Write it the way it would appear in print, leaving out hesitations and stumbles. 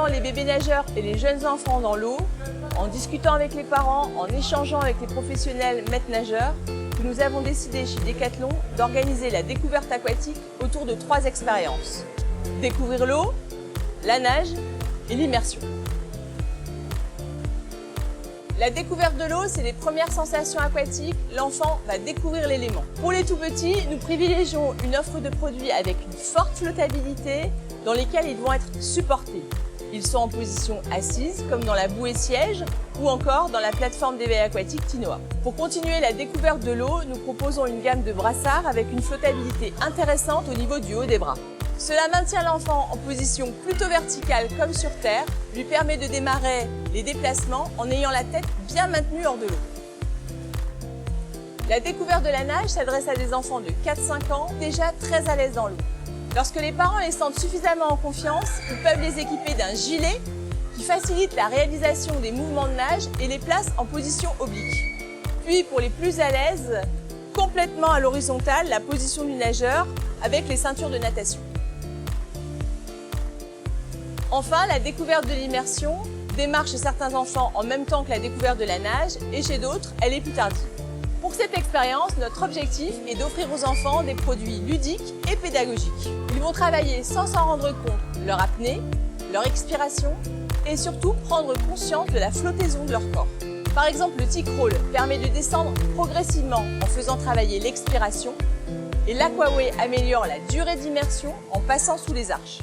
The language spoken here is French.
les bébés nageurs et les jeunes enfants dans l'eau, en discutant avec les parents, en échangeant avec les professionnels maîtres nageurs, que nous avons décidé chez Decathlon d'organiser la découverte aquatique autour de 3 expériences. Découvrir l'eau, la nage et l'immersion. La découverte de l'eau, c'est les premières sensations aquatiques. L'enfant va découvrir l'élément. Pour les tout petits, nous privilégions une offre de produits avec une forte flottabilité dans lesquels ils vont être supportés. Ils sont en position assise, comme dans la bouée siège ou encore dans la plateforme d'éveil aquatique Tinoa. Pour continuer la découverte de l'eau, nous proposons une gamme de brassards avec une flottabilité intéressante au niveau du haut des bras. Cela maintient l'enfant en position plutôt verticale comme sur terre, lui permet de démarrer les déplacements en ayant la tête bien maintenue hors de l'eau. La découverte de la nage s'adresse à des enfants de 4-5 ans déjà très à l'aise dans l'eau. Lorsque les parents les sentent suffisamment en confiance, ils peuvent les équiper d'un gilet qui facilite la réalisation des mouvements de nage et les place en position oblique. Puis pour les plus à l'aise, complètement à l'horizontale, la position du nageur avec les ceintures de natation. Enfin, la découverte de l'immersion démarre chez certains enfants en même temps que la découverte de la nage et chez d'autres, elle est plus tardive. Pour cette expérience, notre objectif est d'offrir aux enfants des produits ludiques et pédagogiques. Ils vont travailler sans s'en rendre compte leur apnée, leur expiration et surtout prendre conscience de la flottaison de leur corps. Par exemple, le tick roll permet de descendre progressivement en faisant travailler l'expiration et l'Aquaway améliore la durée d'immersion en passant sous les arches.